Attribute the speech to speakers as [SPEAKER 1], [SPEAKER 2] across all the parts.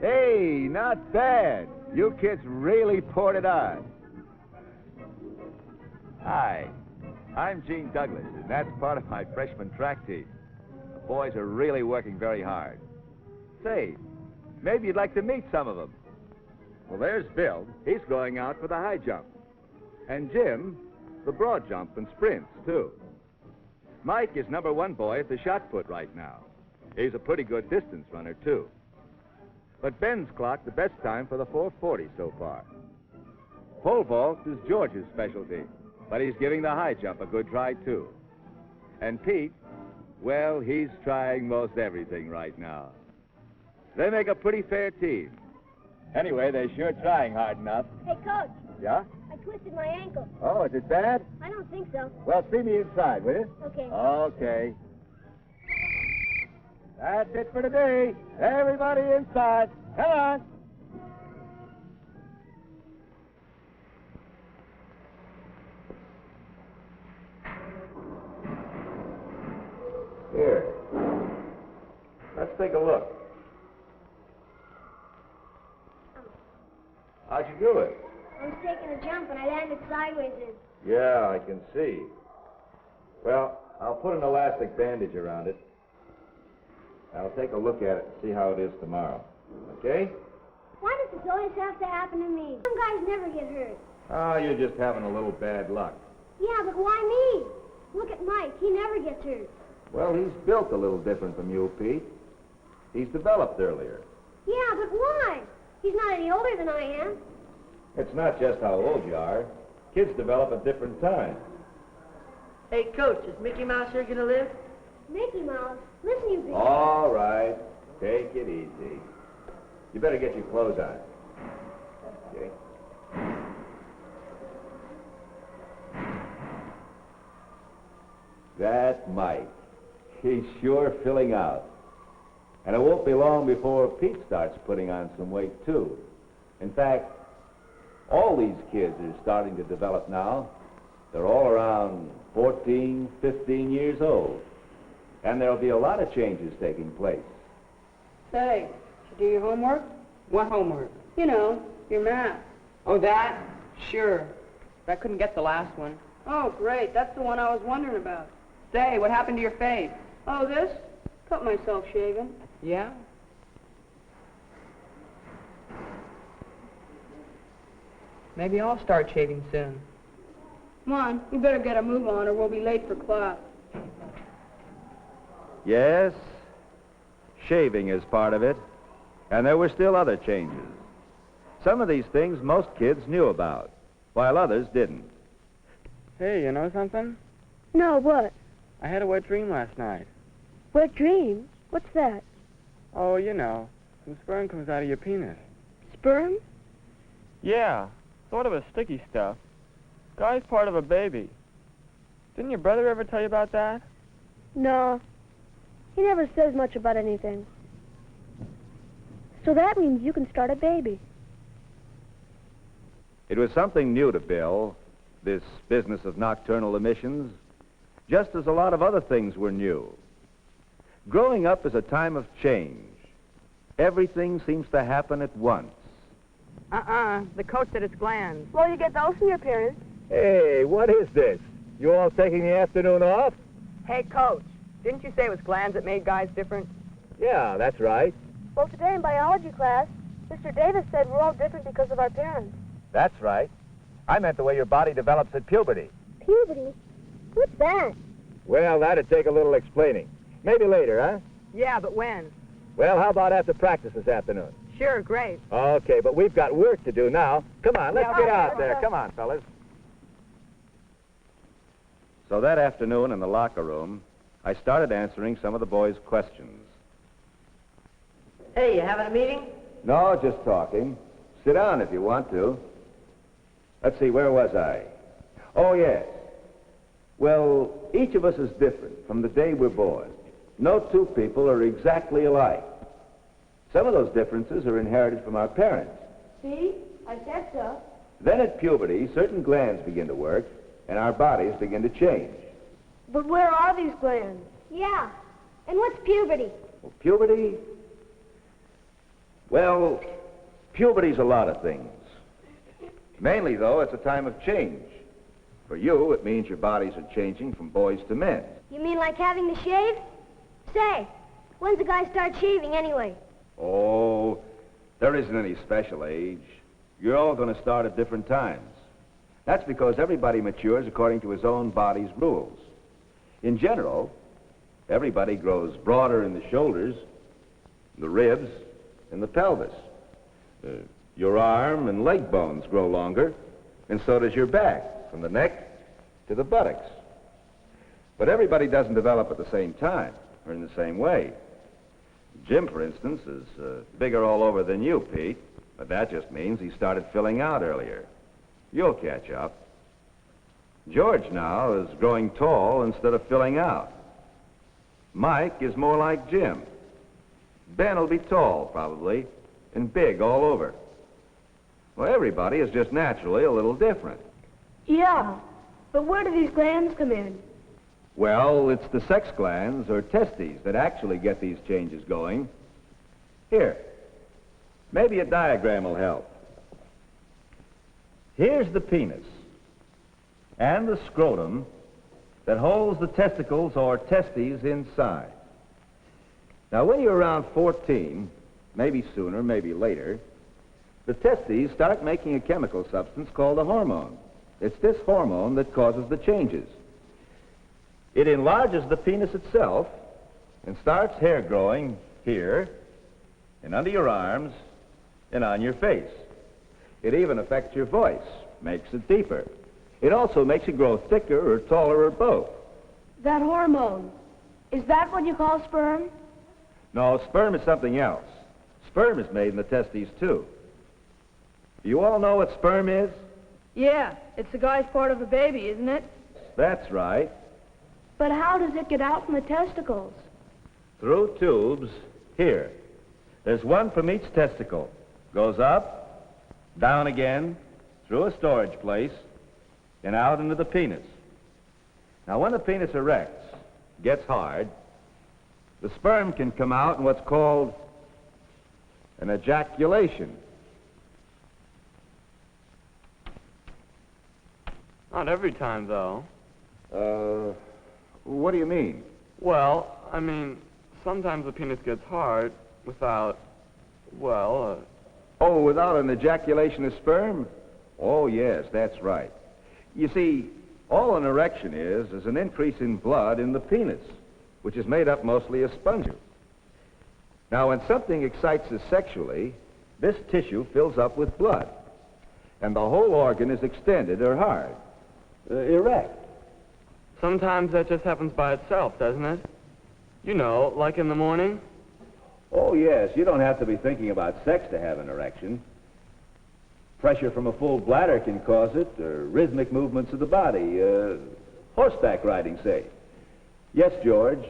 [SPEAKER 1] Hey, not bad. You kids really poured it on. Hi, I'm Gene Douglas, and that's part of my freshman track team. The boys are really working very hard. Say, maybe you'd like to meet some of them. Well, there's Bill. He's going out for the high jump. And Jim, the broad jump and sprints, too. Mike is #1 boy at the shot put right now. He's a pretty good distance runner, too. But Ben's clocked the best time for the 440 so far. Pole vault is George's specialty, but he's giving the high jump a good try, too. And Pete, well, he's trying most everything right now. They make a pretty fair team. Anyway, they're sure trying hard enough.
[SPEAKER 2] Hey, Coach.
[SPEAKER 1] Yeah?
[SPEAKER 2] I twisted my ankle.
[SPEAKER 1] Oh, is it bad?
[SPEAKER 2] I don't think so.
[SPEAKER 1] Well, see me inside, will you?
[SPEAKER 2] Okay.
[SPEAKER 1] Okay. That's it for today. Everybody inside. Come on. Here. Let's take a look. How'd you do it?
[SPEAKER 2] I was taking a jump and I landed sideways in.
[SPEAKER 1] Yeah, I can see. Well, I'll put an elastic bandage around it. I'll take a look at it and see how it is tomorrow. Okay?
[SPEAKER 2] Why does this always have to happen to me? Some guys never get hurt.
[SPEAKER 1] Oh, you're just having a little bad luck.
[SPEAKER 2] Yeah, but why me? Look at Mike. He never gets hurt.
[SPEAKER 1] Well, he's built a little different from you, Pete. He's developed earlier.
[SPEAKER 2] Yeah, but why? He's not any older than I am.
[SPEAKER 1] It's not just how old you are. Kids develop at different times.
[SPEAKER 3] Hey, Coach, is Mickey Mouse here gonna live?
[SPEAKER 2] Mickey Mouse. Listen, you big...
[SPEAKER 1] All right. Take it easy. You better get your clothes on. Okay? That's Mike. He's sure filling out. And it won't be long before Pete starts putting on some weight, too. In fact, all these kids are starting to develop now. They're all around 14, 15 years old. And there'll be a lot of changes taking place.
[SPEAKER 4] Say, did you do your homework?
[SPEAKER 3] What homework?
[SPEAKER 4] You know, your math.
[SPEAKER 3] Oh, that? Sure. But I couldn't get the last one.
[SPEAKER 4] Oh, great. That's the one I was wondering about.
[SPEAKER 3] Say, what happened to your face?
[SPEAKER 4] Oh, this? Cut myself shaving.
[SPEAKER 3] Yeah? Maybe I'll start shaving soon.
[SPEAKER 4] Come on, you better get a move on or we'll be late for class.
[SPEAKER 1] Yes, shaving is part of it. And there were still other changes. Some of these things most kids knew about, while others didn't.
[SPEAKER 5] Hey, you know something?
[SPEAKER 2] No, what?
[SPEAKER 5] I had a wet dream last night.
[SPEAKER 2] Wet dreams? What's that?
[SPEAKER 5] Oh, you know, some sperm comes out of your penis.
[SPEAKER 2] Sperm?
[SPEAKER 5] Yeah, sort of a sticky stuff. Guy's part of a baby. Didn't your brother ever tell you about that?
[SPEAKER 2] No. He never says much about anything. So that means you can start a baby.
[SPEAKER 1] It was something new to Bill, this business of nocturnal emissions, just as a lot of other things were new. Growing up is a time of change. Everything seems to happen at once.
[SPEAKER 3] The coach said it's glands.
[SPEAKER 2] Well, you get those from your parents.
[SPEAKER 1] Hey, what is this? You all taking the afternoon off?
[SPEAKER 3] Hey, Coach, didn't you say it was glands that made guys different?
[SPEAKER 1] Yeah, that's right.
[SPEAKER 2] Well, today in biology class, Mr. Davis said we're all different because of our parents.
[SPEAKER 1] That's right. I meant the way your body develops at puberty.
[SPEAKER 2] Puberty? What's that?
[SPEAKER 1] Well, that'd take a little explaining. Maybe later, huh?
[SPEAKER 3] Yeah, but when?
[SPEAKER 1] Well, how about after practice this afternoon?
[SPEAKER 3] Sure, great.
[SPEAKER 1] Okay, but we've got work to do now. Come on, let's
[SPEAKER 3] Yeah,
[SPEAKER 1] get
[SPEAKER 3] okay,
[SPEAKER 1] out
[SPEAKER 3] let's
[SPEAKER 1] there.
[SPEAKER 3] go.
[SPEAKER 1] Come on, fellas. So that afternoon in the locker room, I started answering some of the boys' questions.
[SPEAKER 3] Hey, you having a meeting?
[SPEAKER 1] No, just talking. Sit down if you want to. Let's see, where was I? Oh, yes. Well, each of us is different from the day we're born. No two people are exactly alike. Some of those differences are inherited from our parents.
[SPEAKER 2] See? I said so.
[SPEAKER 1] Then at puberty, certain glands begin to work, and our bodies begin to change.
[SPEAKER 2] But where are these glands? Yeah. And what's puberty?
[SPEAKER 1] Well, puberty? Well, puberty's a lot of things. Mainly, though, it's a time of change. For you, it means your bodies are changing from boys to men.
[SPEAKER 2] You mean like having to shave? Say, when's a guy start shaving anyway?
[SPEAKER 1] Oh, there isn't any special age. You're all going to start at different times. That's because everybody matures according to his own body's rules. In general, everybody grows broader in the shoulders, the ribs, and the pelvis. Your arm and leg bones grow longer, and so does your back, from the neck to the buttocks. But everybody doesn't develop at the same time or in the same way. Jim, for instance, is bigger all over than you, Pete, but that just means he started filling out earlier. You'll catch up. George now is growing tall instead of filling out. Mike is more like Jim. Ben will be tall, probably, and big all over. Well, everybody is just naturally a little different.
[SPEAKER 4] Yeah, but where do these glands come in?
[SPEAKER 1] Well, it's the sex glands, or testes, that actually get these changes going. Here, maybe a diagram will help. Here's the penis and the scrotum that holds the testicles or testes inside. Now, when you're around 14, maybe sooner, maybe later, the testes start making a chemical substance called a hormone. It's this hormone that causes the changes. It enlarges the penis itself and starts hair growing here and under your arms and on your face. It even affects your voice, makes it deeper. It also makes you grow thicker or taller or both.
[SPEAKER 4] That hormone, is that what you call sperm?
[SPEAKER 1] No, sperm is something else. Sperm is made in the testes, too. Do you all know what sperm is?
[SPEAKER 4] Yeah, it's the guy's part of a baby, isn't it?
[SPEAKER 1] That's right.
[SPEAKER 4] But how does it get out from the testicles?
[SPEAKER 1] Through tubes here. There's one from each testicle. Goes up, down again, through a storage place, and out into the penis. Now, when the penis erects, gets hard, the sperm can come out in what's called an ejaculation.
[SPEAKER 5] Not every time, though.
[SPEAKER 1] What do you mean?
[SPEAKER 5] Well, I mean, sometimes the penis gets hard without, well,
[SPEAKER 1] Oh, without an ejaculation of sperm? Oh, yes, that's right. You see, all an erection is an increase in blood in the penis, which is made up mostly of sponges. Now, when something excites us sexually, this tissue fills up with blood, and the whole organ is extended or hard, erect.
[SPEAKER 5] sometimes that just happens by itself, doesn't it? You know, like in the morning.
[SPEAKER 1] Oh, yes, you don't have to be thinking about sex to have an erection. Pressure from a full bladder can cause it, or rhythmic movements of the body, horseback riding, say. Yes, George?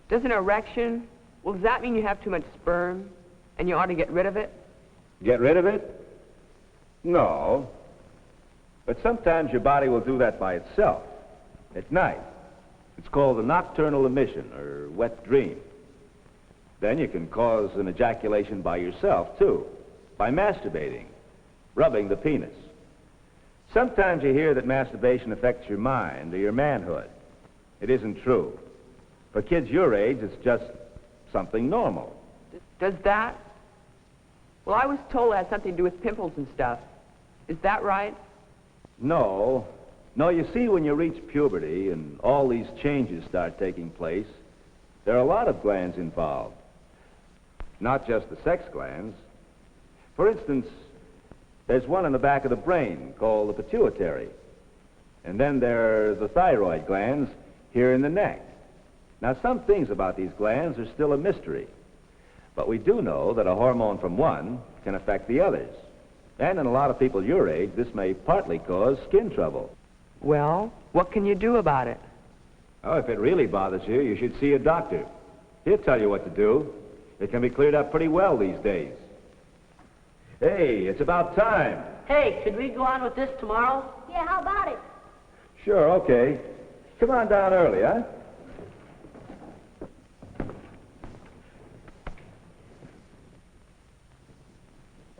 [SPEAKER 3] Does an erection, well, does that mean you have too much sperm and you ought to get rid of it?
[SPEAKER 1] Get rid of it? No. But sometimes your body will do that by itself, at night. It's called a nocturnal emission, or wet dream. Then you can cause an ejaculation by yourself, too, by masturbating, rubbing the penis. Sometimes you hear that masturbation affects your mind or your manhood. It isn't true. For kids your age, it's just something normal.
[SPEAKER 3] Does that? Well, I was told it had something to do with pimples and stuff. Is that right?
[SPEAKER 1] No. No, you see, when you reach puberty and all these changes start taking place, there are a lot of glands involved. Not just the sex glands. For instance, there's one in the back of the brain called the pituitary. And then there are the thyroid glands here in the neck. Now, some things about these glands are still a mystery. But we do know that a hormone from one can affect the others. And in a lot of people your age, this may partly cause skin trouble.
[SPEAKER 3] Well, what can you do about it?
[SPEAKER 1] Oh, if it really bothers you, you should see a doctor. He'll tell you what to do. It can be cleared up pretty well these days. Hey, it's about time.
[SPEAKER 6] Hey, could we go on with this tomorrow?
[SPEAKER 2] Yeah, how about it?
[SPEAKER 1] Sure, okay. Come on down early, huh?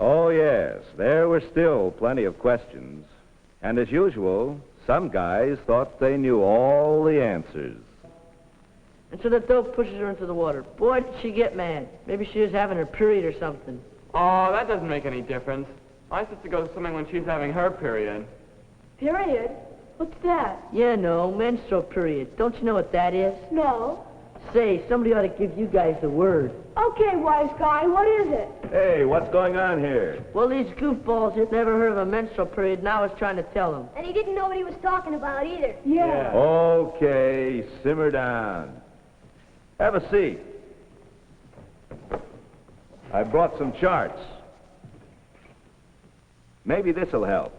[SPEAKER 1] Oh, yes, there were still plenty of questions. And as usual, some guys thought they knew all the answers.
[SPEAKER 6] And so the dope pushes her into the water. Boy, did she get mad. Maybe she was having her period or something.
[SPEAKER 5] Oh, that doesn't make any difference. My sister goes swimming when she's having her period.
[SPEAKER 4] Period? What's that?
[SPEAKER 6] Yeah, no, menstrual period. Don't you know what that is?
[SPEAKER 4] No.
[SPEAKER 6] Say, somebody ought to give you guys a word.
[SPEAKER 4] Okay, wise guy, what is it?
[SPEAKER 1] Hey, what's going on here?
[SPEAKER 6] Well, these goofballs who've never heard of a menstrual period now is trying to tell them.
[SPEAKER 2] And he didn't know what he was talking about either.
[SPEAKER 4] Yeah.
[SPEAKER 1] Okay, simmer down. Have a seat. I brought some charts. Maybe this'll help.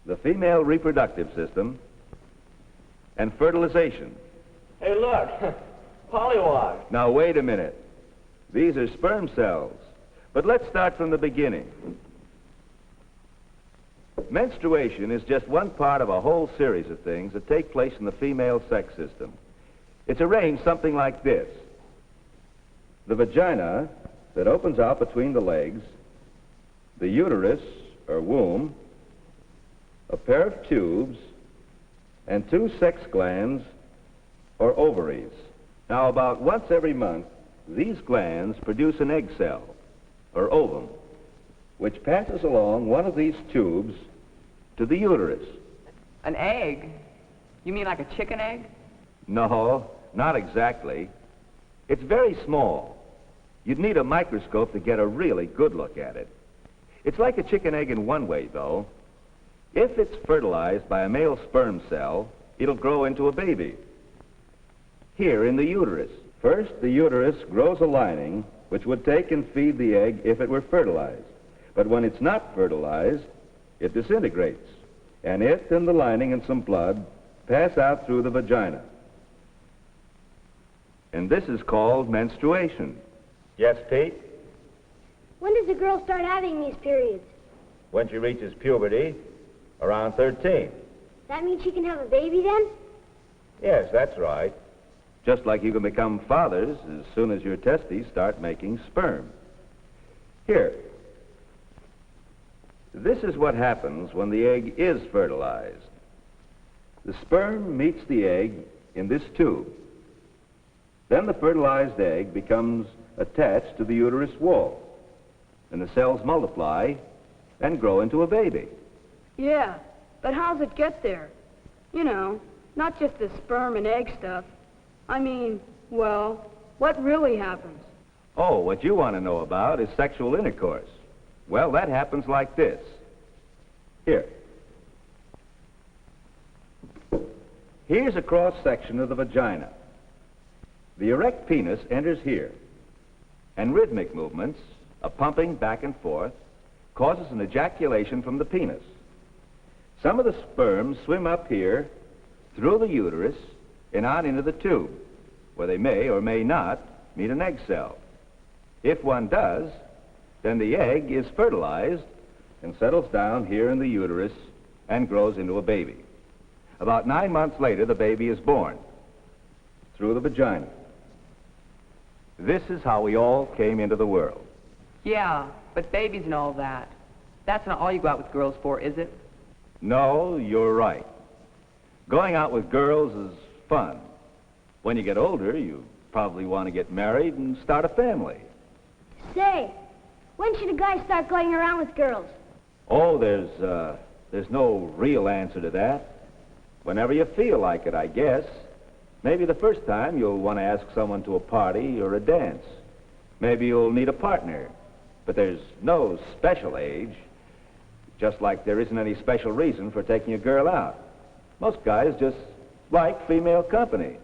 [SPEAKER 1] The female reproductive system and fertilization.
[SPEAKER 5] Hey, look. Polywog.
[SPEAKER 1] Now, wait a minute. These are sperm cells. But let's start from the beginning. Menstruation is just one part of a whole series of things that take place in the female sex system. It's arranged something like this. The vagina that opens out between the legs, the uterus, or womb, a pair of tubes, and 2 sex glands, or ovaries. Now, about once every month, these glands produce an egg cell, or ovum, which passes along one of these tubes to the uterus.
[SPEAKER 3] An egg? You mean like a chicken egg?
[SPEAKER 1] No, not exactly. It's very small. You'd need a microscope to get a really good look at it. It's like a chicken egg in one way, though. If it's fertilized by a male sperm cell, it'll grow into a baby. Here in the uterus. First, the uterus grows a lining which would take and feed the egg if it were fertilized. But when it's not fertilized, it disintegrates, and it and the lining and some blood pass out through the vagina. And this is called menstruation. Yes, Pete?
[SPEAKER 2] When does a girl start having these periods?
[SPEAKER 1] When she reaches puberty, around 13.
[SPEAKER 2] That means she can have a baby then?
[SPEAKER 1] Yes, that's right. Just like you can become fathers as soon as your testes start making sperm. Here. This is what happens when the egg is fertilized. The sperm meets the egg in this tube. Then the fertilized egg becomes attached to the uterus wall, and the cells multiply and grow into a baby.
[SPEAKER 4] Yeah, but how's it get there? You know, not just the sperm and egg stuff. I mean, well, what really happens?
[SPEAKER 1] Oh, what you want to know about is sexual intercourse. Well, that happens like this. Here. Here's a cross-section of the vagina. The erect penis enters here, and rhythmic movements, a pumping back and forth, causes an ejaculation from the penis. Some of the sperm swim up here, through the uterus, and on into the tube, where they may or may not meet an egg cell. If one does, then the egg is fertilized and settles down here in the uterus and grows into a baby. About 9 months later, the baby is born through the vagina. This is how we all came into the world.
[SPEAKER 3] Yeah, but babies and all that. That's not all you go out with girls for, is it?
[SPEAKER 1] No, you're right. Going out with girls is fun. When you get older, you probably want to get married and start a family.
[SPEAKER 2] Say, when should a guy start going around with girls?
[SPEAKER 1] Oh, there's no real answer to that. Whenever you feel like it, I guess. Maybe the first time you'll want to ask someone to a party or a dance. Maybe you'll need a partner. But there's no special age, just like there isn't any special reason for taking a girl out. Most guys just like female company.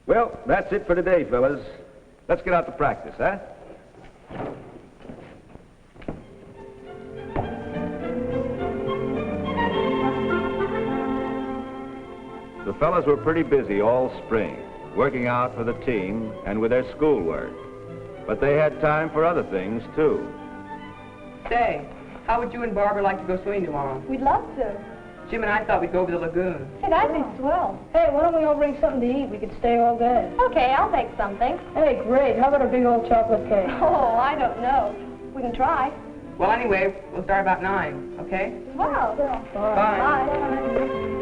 [SPEAKER 1] Well, that's it for today, fellas. Let's get out to practice, huh? The fellas were pretty busy all spring, working out for the team and with their schoolwork. But they had time for other things, too.
[SPEAKER 3] Say, how would you and Barbara like to go swimming tomorrow?
[SPEAKER 4] We'd love to.
[SPEAKER 3] Jim and I thought we'd go over the lagoon.
[SPEAKER 2] Hey, that'd be swell.
[SPEAKER 4] Hey, why don't we all bring something to eat? We could stay all day.
[SPEAKER 2] Okay, I'll take something.
[SPEAKER 4] Hey, great. How about a big old chocolate cake?
[SPEAKER 2] Oh, I don't know. we can try.
[SPEAKER 3] Well, anyway, we'll start about 9, okay?
[SPEAKER 2] Wow.
[SPEAKER 3] Bye.